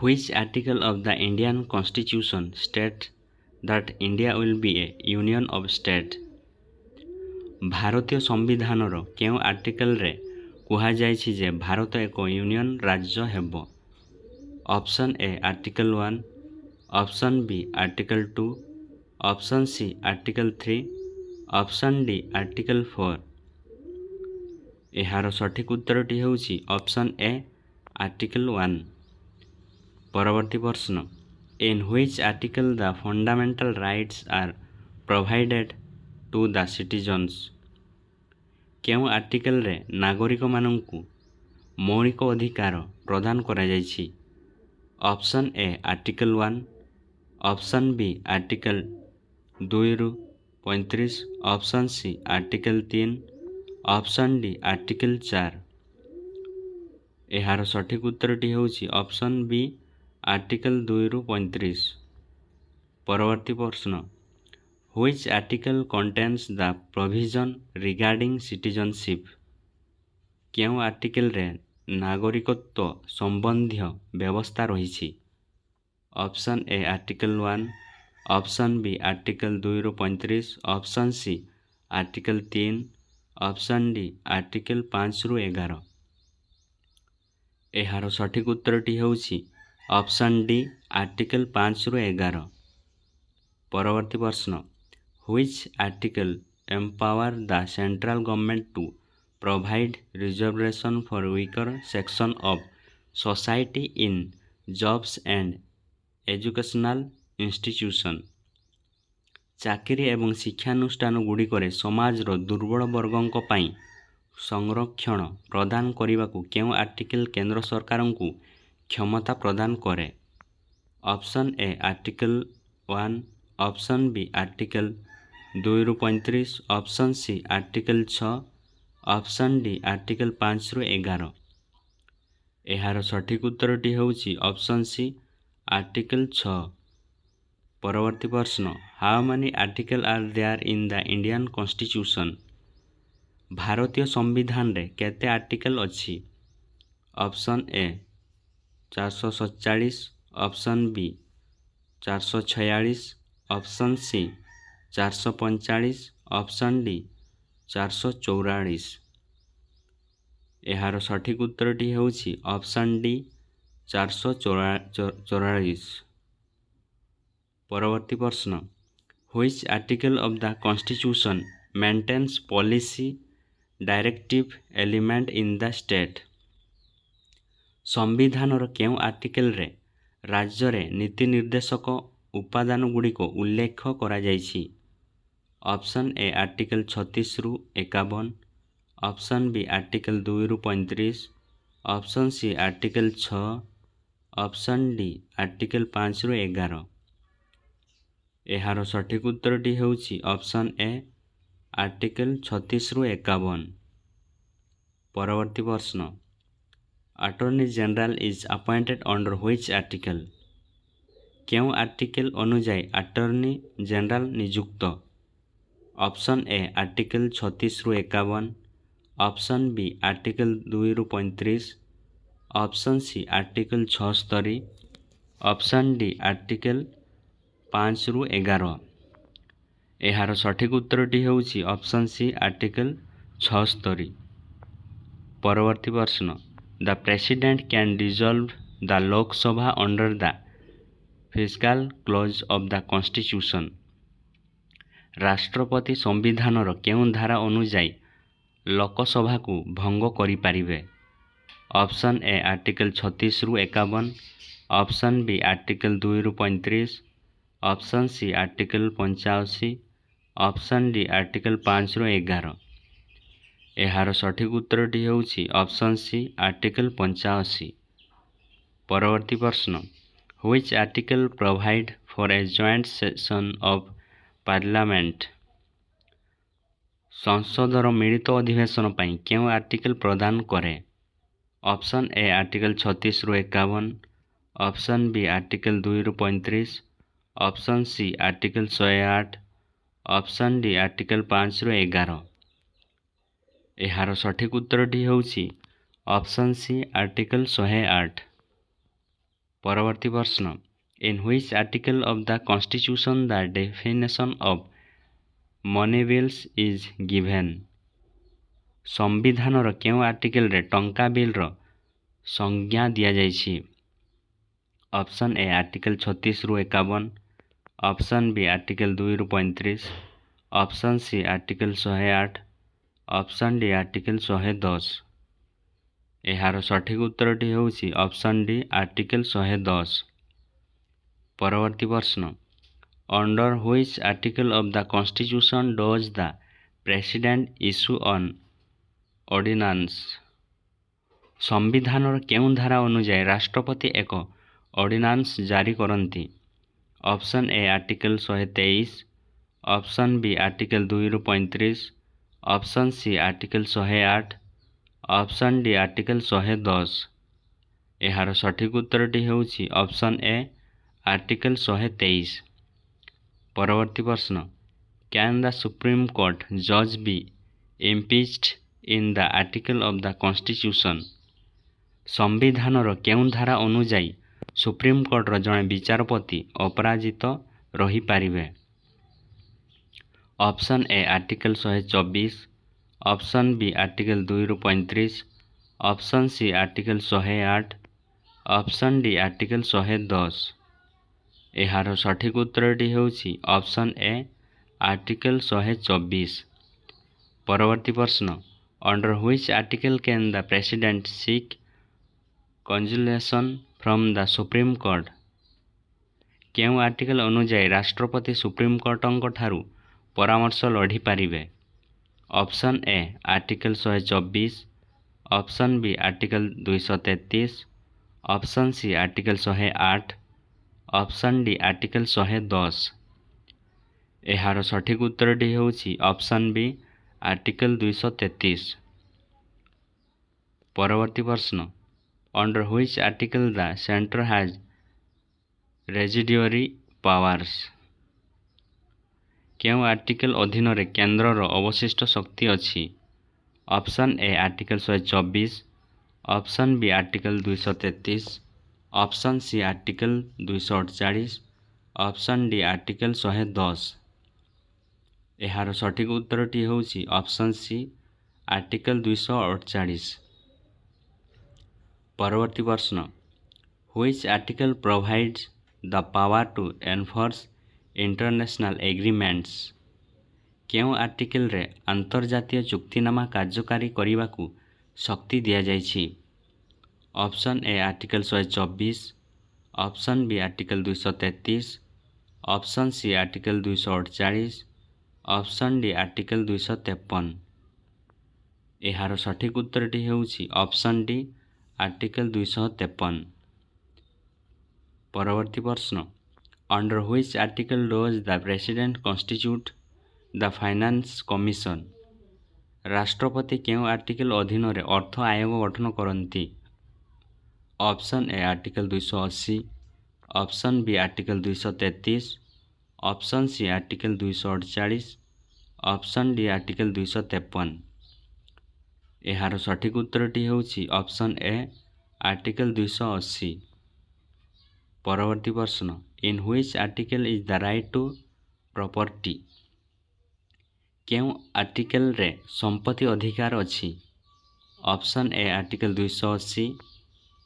Which article of the Indian Constitution states that India will be a union of states? ଭାରତୀୟ ସମ୍ବିଧାନର କେଉଁ ଆର୍ଟିକଲରେ କୁହାଯାଇଛି ଯେ ଭାରତ ଏକ ୟୁନିୟନ ରାଜ୍ୟ ହେବ? Option A article 1, option B article 2, option C article 3, option D article 4। ଏହାର ସଠିକ ଉତ୍ତରଟି ହେଉଛି ଅପସନ୍ ଏ ଆର୍ଟିକଲ 1। ପରବର୍ତ୍ତୀ ପ୍ରଶ୍ନ, in which article the fundamental rights are provided to the citizens? କେଉଁ ଆର୍ଟିକଲରେ ନାଗରିକମାନଙ୍କୁ ମୌଳିକ ଅଧିକାର ପ୍ରଦାନ କରାଯାଇଛି? Option A article 1, option B article 2ରୁ 35, option C article 3, option D article 4। ଏହାର ସଠିକ ଉତ୍ତରଟି ହେଉଛି ଅପସନ୍ ବି ଆର୍ଟିକଲ 2ରୁ 35। ପରବର୍ତ୍ତୀ ପ୍ରଶ୍ନ, which article contains the provision regarding citizenship? କେଉଁ ଆର୍ଟିକଲରେ ନାଗରିକତ୍ୱ ସମ୍ବନ୍ଧୀୟ ବ୍ୟବସ୍ଥା ରହିଛି? Option A article 1, option B article 2ରୁ 35, option C article 3, option D article 5ରୁ 11। ଏହାର ସଠିକ ଉତ୍ତରଟି ହେଉଛି ଅପସନ୍ ଡି ଆର୍ଟିକଲ 5ରୁ 11। ପରବର୍ତ୍ତୀ ପ୍ରଶ୍ନ, which article empower the central government to provide reservation for weaker section of society in jobs and educational institution? ଚାକିରି ଏବଂ ଶିକ୍ଷାନୁଷ୍ଠାନ ଗୁଡ଼ିକରେ ସମାଜର ଦୁର୍ବଳ ବର୍ଗଙ୍କ ପାଇଁ ସଂରକ୍ଷଣ ପ୍ରଦାନ କରିବାକୁ କେଉଁ ଆର୍ଟିକଲ କେନ୍ଦ୍ର ସରକାରଙ୍କୁ କ୍ଷମତା ପ୍ରଦାନ କରେ? Option A article 1, option B article 2ରୁ 35, option C article 6, option D article 5ରୁ 11। ଏହାର ସଠିକ ଉତ୍ତରଟି ହେଉଛି ଅପସନ୍ ସି ଆର୍ଟିକଲ 6। ପରବର୍ତ୍ତୀ ପ୍ରଶ୍ନ, how many articles are there in the Indian Constitution? ଭାରତୀୟ ସମ୍ବିଧାନରେ କେତେ ଆର୍ଟିକଲ ଅଛି? ଅପସନ୍ ଏ 447, option B 446, option C 445, option D 444। ଏହାର ସଠିକ ଉତ୍ତରଟି ହେଉଛି ଅପସନ୍ ଡି 444। ପରବର୍ତ୍ତୀ ପ୍ରଶ୍ନ, which article of the Constitution maintains policy directive element in the state? ସମ୍ବିଧାନର କେଉଁ ଆର୍ଟିକଲରେ ରାଜ୍ୟରେ ନୀତି ନିର୍ଦ୍ଦେଶକ ଉପାଦାନ ଗୁଡ଼ିକ ଉଲ୍ଲେଖ କରାଯାଇଛି? ଅପସନ୍ ଏ ଆର୍ଟିକଲ 36ରୁ 51, ଅପସନ୍ ବି ଆର୍ଟିକଲ 2ରୁ 35, option C article 6, option D article 5ରୁ 11। ଏହାର ସଠିକ ଉତ୍ତରଟି ହେଉଛି ଅପସନ୍ ଏ ଆର୍ଟିକଲ 36ରୁ 51। ପରବର୍ତ୍ତୀ ପ୍ରଶ୍ନ, Attorney General is appointed under which article? କେଉଁ ଆର୍ଟିକଲ ଅନୁଯାୟୀ ଆଟର୍ଣ୍ଣି ଜେନେରାଲ ନିଯୁକ୍ତ? ଅପସନ୍ ଏ ଆର୍ଟିକଲ 36ରୁ 51, ଅପସନ୍ ବି ଆର୍ଟିକଲ 2ରୁ 35, option C article 76, option D article 5ରୁ 11। ଏହାର ସଠିକ ଉତ୍ତରଟି ହେଉଛି ଅପସନ୍ ସି ଆର୍ଟିକଲ 76। ପରବର୍ତ୍ତୀ ପ୍ରଶ୍ନ, the president can dissolve the Lok Sabha under the fiscal clause of the Constitution? ରାଷ୍ଟ୍ରପତି ସମ୍ବିଧାନର କେଉଁ ଧାରା ଅନୁଯାୟୀ ଲୋକସଭାକୁ ଭଙ୍ଗ କରିପାରିବେ? ଅପସନ୍ ଏ ଆର୍ଟିକଲ 36ରୁ 51, ଅପସନ୍ ବି ଆର୍ଟିକଲ 2ରୁ 35, option C article 85, option D article 5ରୁ 11। ଏହାର ସଠିକ ଉତ୍ତରଟି ହେଉଛି ଅପସନ୍ ସି ଆର୍ଟିକଲ 85। ପରବର୍ତ୍ତୀ ପ୍ରଶ୍ନ, which article provide for a joint session of parliament? ସଂସଦର ମିଳିତ ଅଧିବେଶନ ପାଇଁ କେଉଁ ଆର୍ଟିକଲ ପ୍ରଦାନ କରେ? ଅପସନ୍ ଏ ଆର୍ଟିକଲ 36ରୁ 51, ଅପସନ୍ ବି ଆର୍ଟିକଲ 2ରୁ 35, option C article 108, option D article 5ରୁ 11। ଏହାର ସଠିକ ଉତ୍ତରଟି ହେଉଛି ଅପସନ୍ ସି ଆର୍ଟିକଲ 108। ପରବର୍ତ୍ତୀ ପ୍ରଶ୍ନ, in which article of the constitution the definition of money bills is given? ସମ୍ବିଧାନର କେଉଁ ଆର୍ଟିକଲରେ ଟଙ୍କା ବିଲ୍ର ସଂଜ୍ଞା ଦିଆଯାଇଛି? ଅପସନ୍ ଏ ଆର୍ଟିକଲ 36ରୁ 51, ଅପସନ୍ ବି ଆର୍ଟିକଲ 2ରୁ 35, option C article 108, option D article 110। ଏହାର ସଠିକ୍ ଉତ୍ତରଟି ହେଉଛି ଅପସନ୍ ଡି ଆର୍ଟିକଲ 110। ପରବର୍ତ୍ତୀ ପ୍ରଶ୍ନ, under which article of the constitution does the president issue an ordinance? ସମ୍ବିଧାନର କେଉଁ ଧାରା ଅନୁଯାୟୀ ରାଷ୍ଟ୍ରପତି ଏକ ଅର୍ଡ଼ିନାନ୍ସ ଜାରି କରନ୍ତି? Option A article 123, option B article 2ରୁ 35, option C article 108, option D article 110। ଏହାର ସଠିକ୍ ଉତ୍ତରଟି ହେଉଛି ଅପସନ୍ ଏ ଆର୍ଟିକଲ 123। ପରବର୍ତ୍ତୀ ପ୍ରଶ୍ନ, କ୍ୟାନ୍ ଦ ସୁପ୍ରିମ୍ କୋର୍ଟ ଜଜ୍ be impeached in the article of the constitution? ସମ୍ବିଧାନର କେଉଁ ଧାରା ଅନୁଯାୟୀ ସୁପ୍ରିମକୋର୍ଟର ଜଣେ ବିଚାରପତି ଅପରାଜିତ ରହିପାରିବେ? Option A article 124, option B article 2ରୁ 35, option C article 108, option D article 110। ଏହାର ସଠିକ୍ ଉତ୍ତରଟି ହେଉଛି ଅପସନ୍ ଏ ଆର୍ଟିକଲ 124। ପରବର୍ତ୍ତୀ ପ୍ରଶ୍ନ, under which article can the president seek consultation from the supreme court? କେଉଁ ଆର୍ଟିକଲ ଅନୁଯାୟୀ ରାଷ୍ଟ୍ରପତି ସୁପ୍ରିମକୋର୍ଟଙ୍କ ଠାରୁ ପରାମର୍ଶ ଲୋଡ଼ିପାରିବେ? Option A article 124, option B article 233, option C article 108, option D article 110। ଏହାର ସଠିକ୍ ଉତ୍ତରଟି ହେଉଛି ଅପସନ୍ ବି ଆର୍ଟିକଲ 233। ପରବର୍ତ୍ତୀ ପ୍ରଶ୍ନ, under which article the centre has residuary powers? କେଉଁ ଆର୍ଟିକଲ ଅଧୀନରେ କେନ୍ଦ୍ରର ଅବଶିଷ୍ଟ ଶକ୍ତି ଅଛି? Option A article 124, option B article 233, option C article 248, option D article 110। ଏହାର ସଠିକ୍ ଉତ୍ତରଟି ହେଉଛି ଅପସନ୍ ସି ଆର୍ଟିକଲ 248। ପରବର୍ତ୍ତୀ ପ୍ରଶ୍ନ, which article provides the power to enforce international agreements? କେଉଁ ଆର୍ଟିକଲରେ ଆନ୍ତର୍ଜାତୀୟ ଚୁକ୍ତିନାମା କାର୍ଯ୍ୟକାରୀ କରିବାକୁ ଶକ୍ତି ଦିଆଯାଇଛି? Option A article 124, option B article 233, option C article 248, option D article 253। ଏହାର ସଠିକ୍ ଉତ୍ତରଟି ହେଉଛି ଅପସନ୍ ଡି ଆର୍ଟିକଲ 253। ପରବର୍ତ୍ତୀ ପ୍ରଶ୍ନ, under which article dose the president କନଷ୍ଟିଚ୍ୟୁଟ୍ the finance commission? ରାଷ୍ଟ୍ରପତି କେଉଁ ଆର୍ଟିକଲ ଅଧୀନରେ ଅର୍ଥ ଆୟୋଗ ଗଠନ କରନ୍ତି? Option A article 280, option B article 233, option C article 248, option D article 253। ଏହାର ସଠିକ୍ ଉତ୍ତରଟି ହେଉଛି ଅପସନ୍ ଏ ଆର୍ଟିକଲ 280। ପରବର୍ତ୍ତୀ ପ୍ରଶ୍ନ, in which article is the right to property? କେଉଁ ଆର୍ଟିକଲରେ ସମ୍ପତ୍ତି ଅଧିକାର ଅଛି? Option A article 280,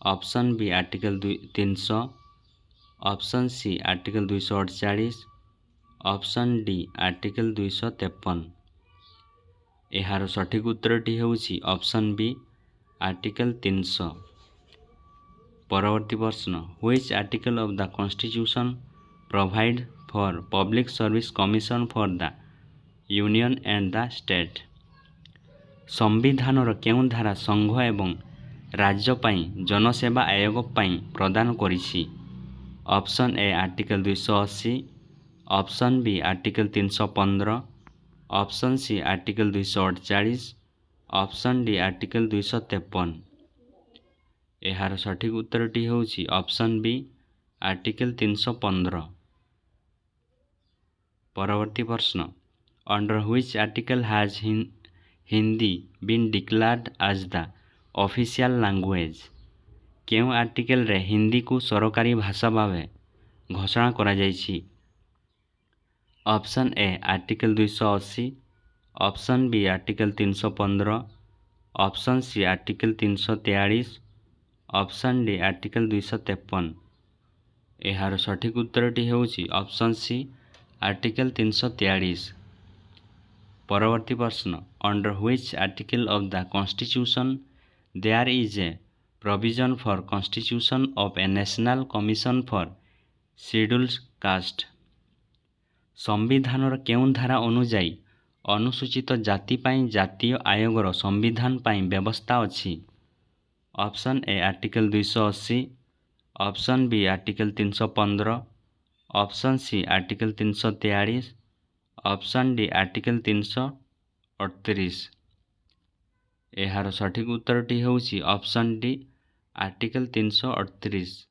option B article 300, option C article 248, option D article 253। ଏହାର ସଠିକ୍ ଉତ୍ତରଟି ହେଉଛି ଅପସନ୍ ବି ଆର୍ଟିକଲ 300। ପରବର୍ତ୍ତୀ ପ୍ରଶ୍ନ, which article of the constitution provide for public service commission for the union and the state? ସମ୍ବିଧାନର କେଉଁ ଧାରା ସଂଘ ଏବଂ ରାଜ୍ୟ ପାଇଁ ଜନସେବା ଆୟୋଗ ପାଇଁ ପ୍ରଦାନ କରିଛି? Option A article 280, option B article 315, option C article 248, option D article 253। ଏହାର ସଠିକ୍ ଉତ୍ତରଟି ହେଉଛି ଅପସନ୍ ବି ଆର୍ଟିକଲ 315। ପରବର୍ତ୍ତୀ ପ୍ରଶ୍ନ, under which article has Hindi been declared as the official language? केउं आर्टिकल रे हिंदी को सरकारी भाषा भावे घोषणा करा जायछि? Option A article 280, option B article 315, option C article 343, option D article 253। एहार सठिक उत्तरटी हेउछि ऑप्शन सी आर्टिकल 343। परवर्ती प्रश्न, under which article of the constitution there is a provision for constitution of a national commission for scheduled caste? संविधानर केउं धारा अनुଯାୟୀ अनुसूचित जाति पाई जातीय आयोगर संविधान पाई व्यवस्था अछि? Option A article 280, option B article 315, option C article 343, option D article 338। एहार सठिक उत्तरटी हेउछि ऑप्शन डी आर्टिकल 338।